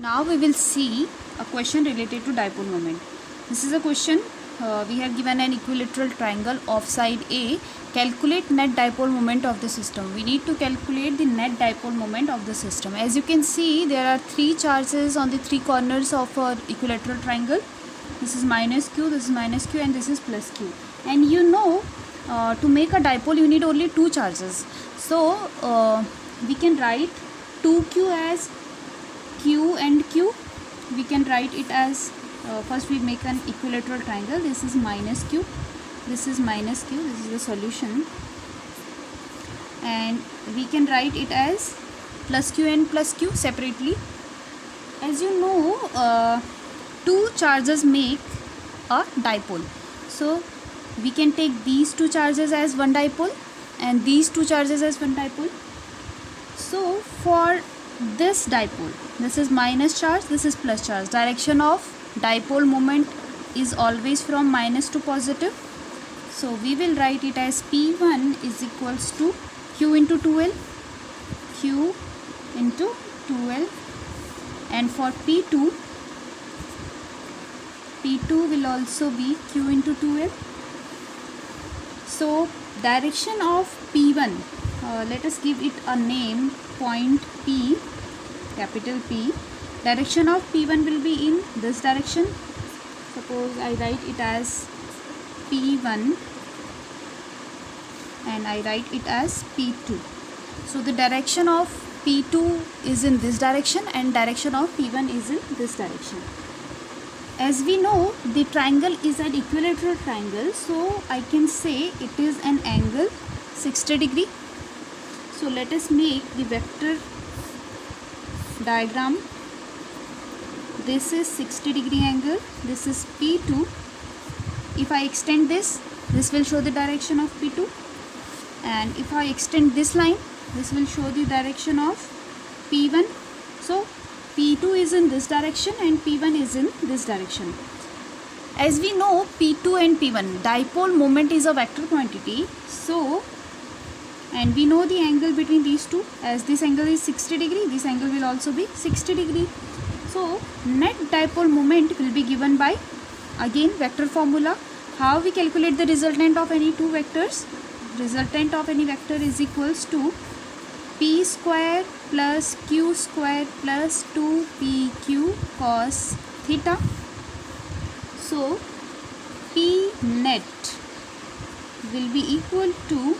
Now we will see a question related to dipole moment. This is a question. We have given an equilateral triangle of side A. Calculate net dipole moment of the system. We need to calculate the net dipole moment of the system. As you can see, there are three charges on the three corners of our equilateral triangle. This is minus q, this is minus q, and this is plus q. And you know, to make a dipole, you need only two charges. So we can write 2q as q and q. We can write it as first we make an equilateral triangle. This is minus q, this is minus q, this is the solution, and we can write it as plus q and plus q separately. As you know, two charges make a dipole, so we can take these two charges as one dipole and these two charges as one dipole. So for this dipole, this is minus charge, this is plus charge. Direction of dipole moment is always from minus to positive. So we will write it as P1 is equals to Q into 2L, Q into 2L, and for P2 will also be Q into 2L. So direction of P1, let us give it a name, point P, capital P. Direction of P1 will be in this direction. Suppose I write it as P1 and I write it as P2. So the direction of P2 is in this direction and direction of P1 is in this direction. As we know, the triangle is an equilateral triangle, so I can say it is an angle 60 degree. So let us make the vector diagram. This is 60 degree angle, this is P2. If I extend this will show the direction of P2, and if I extend this line, this will show the direction of P1. So P2 is in this direction and P1 is in this direction. As we know, P2 and P1, dipole moment is a vector quantity. So, and we know the angle between these two, as this angle is 60 degree, this angle will also be 60 degree. So net dipole moment will be given by, again, vector formula. How we calculate the resultant of any two vectors? Resultant of any vector is equals to p square plus q square plus 2pq cos theta. So p net will be equal to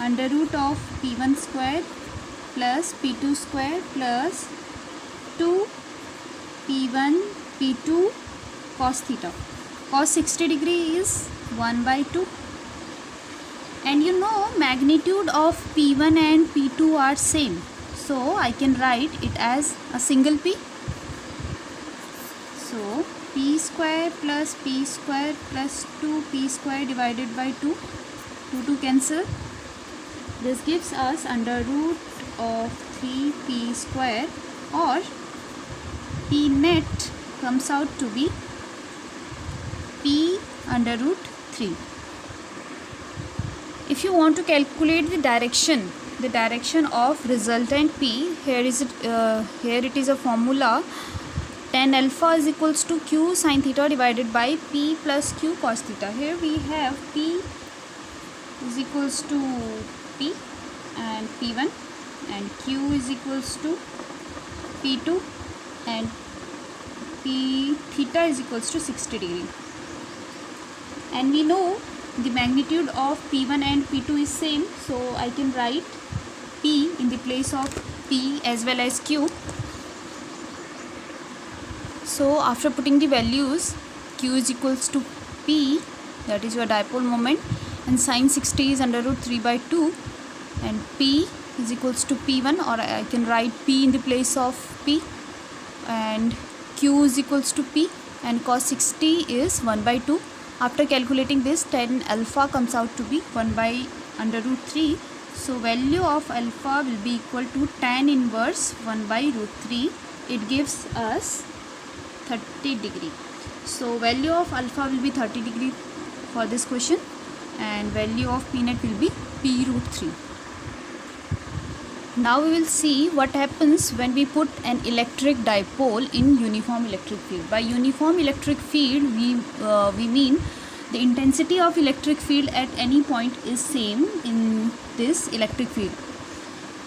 under root of p1 square plus p2 square plus 2 p1 p2 cos theta. Cos 60 degree is 1 by 2. And you know, magnitude of P1 and P2 are same. So I can write it as a single P. So P square plus 2P square divided by 2. 2 cancel. This gives us under root of 3P square, or P net comes out to be P under root 3. If you want to calculate the direction of resultant P, here it is a formula, tan alpha is equals to Q sin theta divided by P plus Q cos theta. Here we have P is equals to P and P1, and Q is equals to P2, and P theta is equals to 60 degree. And we know the magnitude of P1 and P2 is same, so I can write P in the place of P as well as Q. So after putting the values, Q is equals to P, that is your dipole moment, and sin 60 is under root 3 by 2, and P is equals to P1, or I can write P in the place of P, and Q is equals to P, and cos 60 is 1 by 2. After calculating this, tan alpha comes out to be 1 by under root 3. So value of alpha will be equal to tan inverse 1 by root 3. It gives us 30 degree. So value of alpha will be 30 degree for this question, and value of p net will be p root 3. Now we will see what happens when we put an electric dipole in uniform electric field. By uniform electric field, we mean the intensity of electric field at any point is same in this electric field.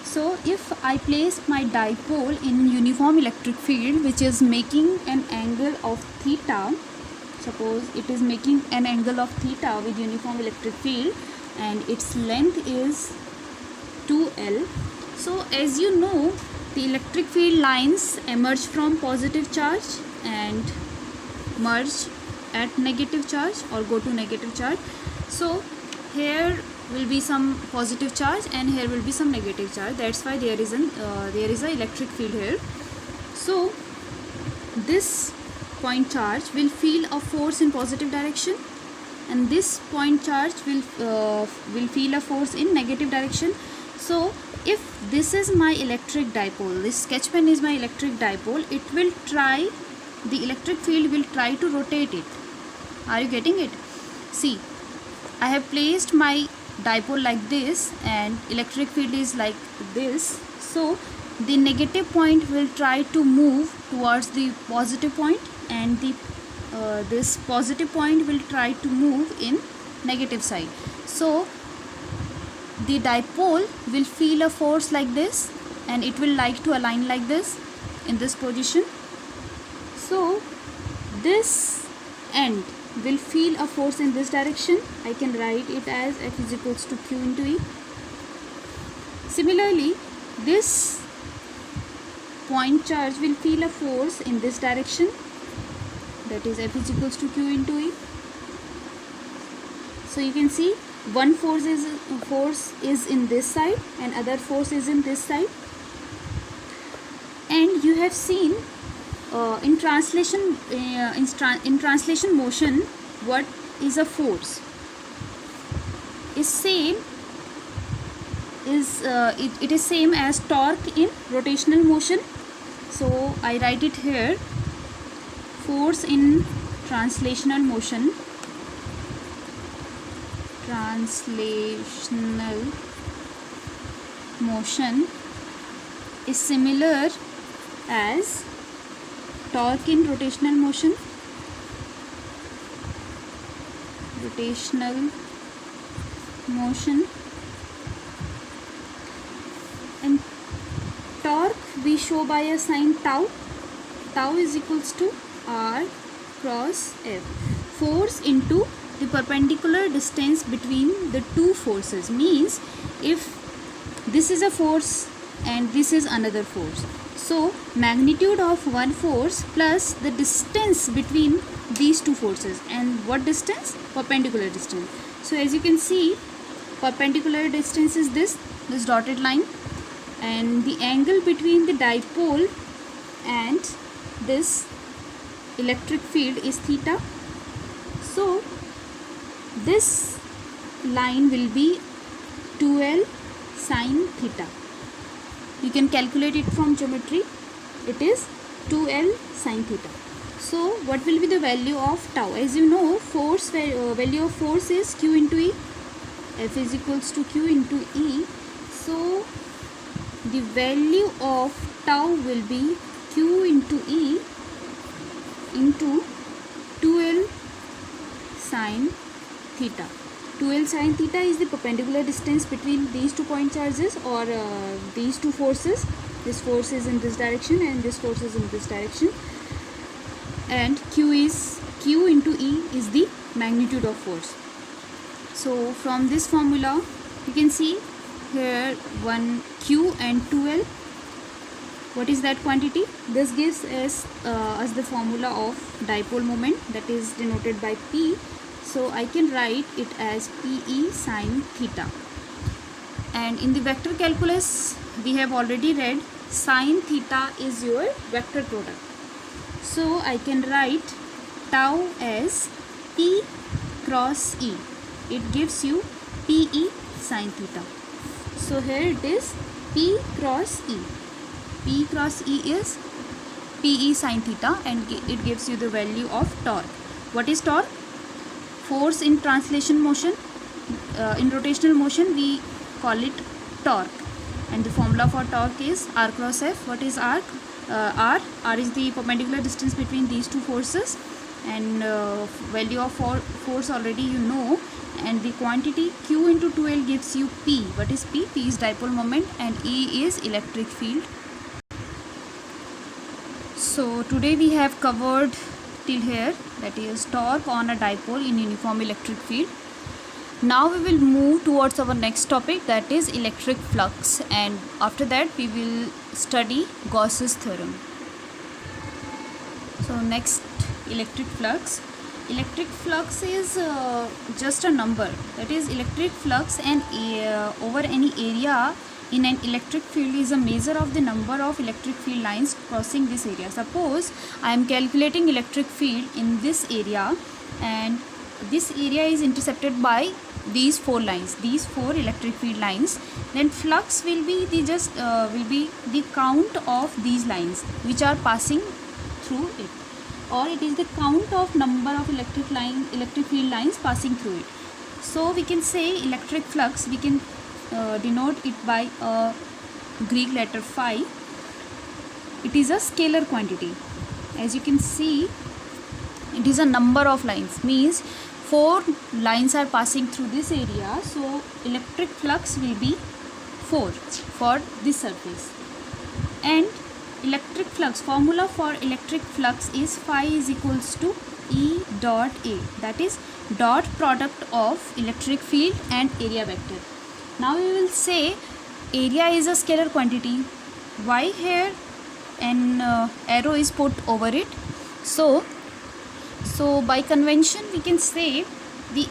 So if I place my dipole in uniform electric field, which is making an angle of theta, suppose it is making an angle of theta with uniform electric field and its length is 2L. So as you know, the electric field lines emerge from positive charge and merge at negative charge or go to negative charge. So here will be some positive charge and here will be some negative charge. That's why there is an electric field here. So this point charge will feel a force in positive direction, and this point charge will feel a force in negative direction. So if this is my electric dipole, this sketch pen is my electric dipole, the electric field will try to rotate it. Are you getting it? See, I have placed my dipole like this and electric field is like this. So the negative point will try to move towards the positive point, and this positive point will try to move in negative side. So the dipole will feel a force like this and it will like to align like this in this position. So this end will feel a force in this direction. I can write it as F is equals to Q into E. Similarly, this point charge will feel a force in this direction, that is F is equals to Q into E. So you can see one force is in this side and other force is in this side. And you have seen in translation motion, what is a force is same is it is same as torque in rotational motion. So I write it here, force in translational motion is similar as torque in rotational motion. And torque we show by a sign tau. Tau is equals to R cross F. Force into the perpendicular distance between the two forces, means if this is a force and this is another force, so magnitude of one force plus the distance between these two forces. And what distance? Perpendicular distance. So as you can see, perpendicular distance is this dotted line, and the angle between the dipole and this electric field is theta. So this line will be 2L sine theta. You can calculate it from geometry. It is 2L sine theta. So what will be the value of tau? As you know, value of force is Q into E. F is equals to Q into E. So the value of tau will be Q into E into 2L sine theta. 2L sine theta is the perpendicular distance between these two point charges or these two forces. This force is in this direction and this force is in this direction. And Q into E is the magnitude of force. So from this formula, you can see here one Q and 2L. What is that quantity? This gives us the formula of dipole moment, that is denoted by P. So I can write it as PE sine theta. And in the vector calculus, we have already read sine theta is your vector product. So I can write tau as P cross E. It gives you PE sine theta. So here it is P cross E. P cross E is PE sine theta, and it gives you the value of torque. What is torque? Force in translation motion. In rotational motion we call it torque. and the formula for torque is R cross F. What is R? R is the perpendicular distance between these two forces, and value of force already you know, and the quantity Q into 2L gives you P. What is P? P is dipole moment and E is electric field. So today we have covered till here, that is torque on a dipole in uniform electric field. Now we will move towards our next topic, that is electric flux, and after that we will study Gauss's theorem. So next, electric flux. Electric flux is just a number, that is electric flux and over any area in an electric field is a measure of the number of electric field lines crossing this area. Suppose I am calculating electric field in this area, and this area is intercepted by these four lines, these four electric field lines, then flux will be the count of these lines which are passing through it, or it is the count of number of electric field lines passing through it. So we can say electric flux, we can denote it by a Greek letter phi. It is a scalar quantity. As you can see, it is a number of lines, means 4 lines are passing through this area, so electric flux will be 4 for this surface. And electric flux, formula for electric flux is phi is equals to E dot A, that is dot product of electric field and area vector. Now we will say area is a scalar quantity. Why here an arrow is put over it? So by convention we can say the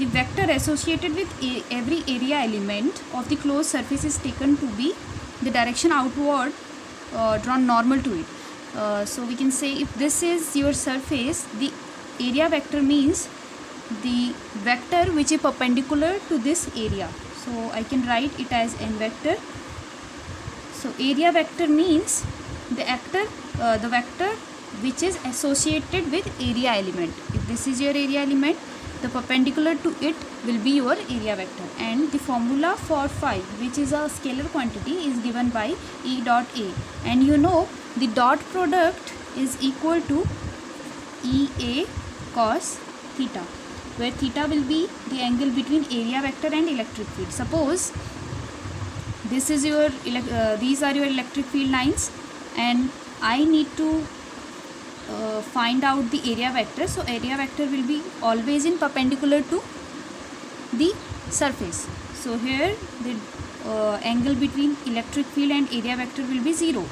vector associated with every area element of the closed surface is taken to be the direction outward drawn normal to it. So we can say if this is your surface, the area vector means the vector which is perpendicular to this area. So I can write it as n vector. So area vector means the vector which is associated with area element. If this is your area element, the perpendicular to it will be your area vector, and the formula for phi, which is a scalar quantity, is given by E dot A, and you know the dot product is equal to EA cos theta, where theta will be the angle between area vector and electric field. Suppose this is your these are your electric field lines, and I need to find out the area vector. So area vector will be always in perpendicular to the surface. So here the angle between electric field and area vector will be 0.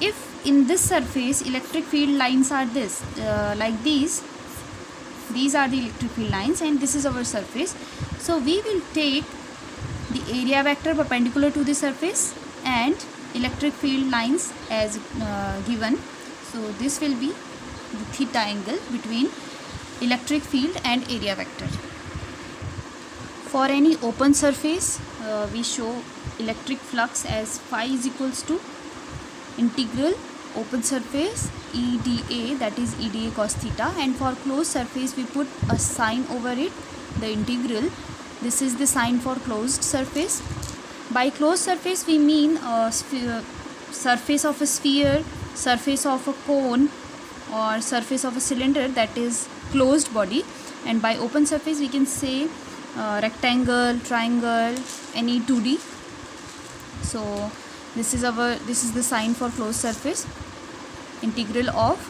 If in this surface electric field lines are this like these are the electric field lines, and this is our surface, so we will take the area vector perpendicular to the surface and electric field lines as given. So this will be the theta angle between electric field and area vector. For any open surface, we show electric flux as phi is equals to integral open surface EDA, that is EDA cos theta, and for closed surface we put a sign over it, the integral. This is the sign for closed surface. By closed surface we mean surface of a sphere, surface of a cone, or surface of a cylinder, that is closed body. And by open surface we can say rectangle, triangle, any 2D. So this is the sign for closed surface, integral of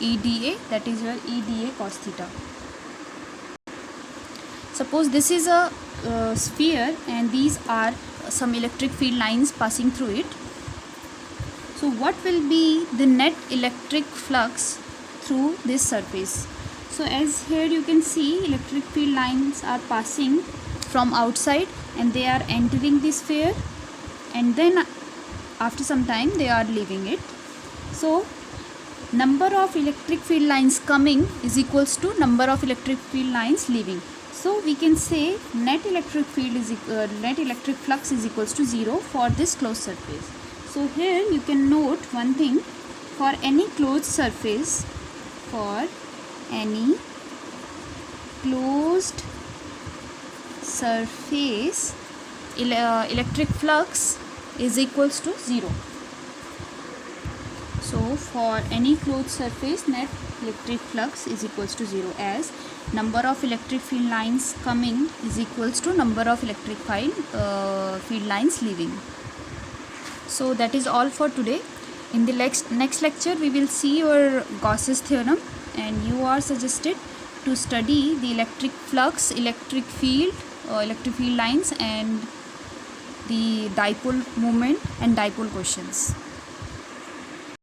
EDA, that is your EDA cos theta. Suppose this is a sphere and these are some electric field lines passing through it. So what will be the net electric flux through this surface? So as here you can see, electric field lines are passing from outside and they are entering the sphere, and then after some time they are leaving it. So number of electric field lines coming is equals to number of electric field lines leaving. So we can say net electric flux is equals to 0 for this closed surface. So here you can note one thing: for any closed surface, electric flux is equals to 0. So for any closed surface, net electric flux is equals to 0, as number of electric field lines coming is equals to number of electric field lines leaving. So that is all for today. In the next lecture we will see your Gauss's theorem, and you are suggested to study the electric flux, electric field lines, and the dipole moment and dipole questions.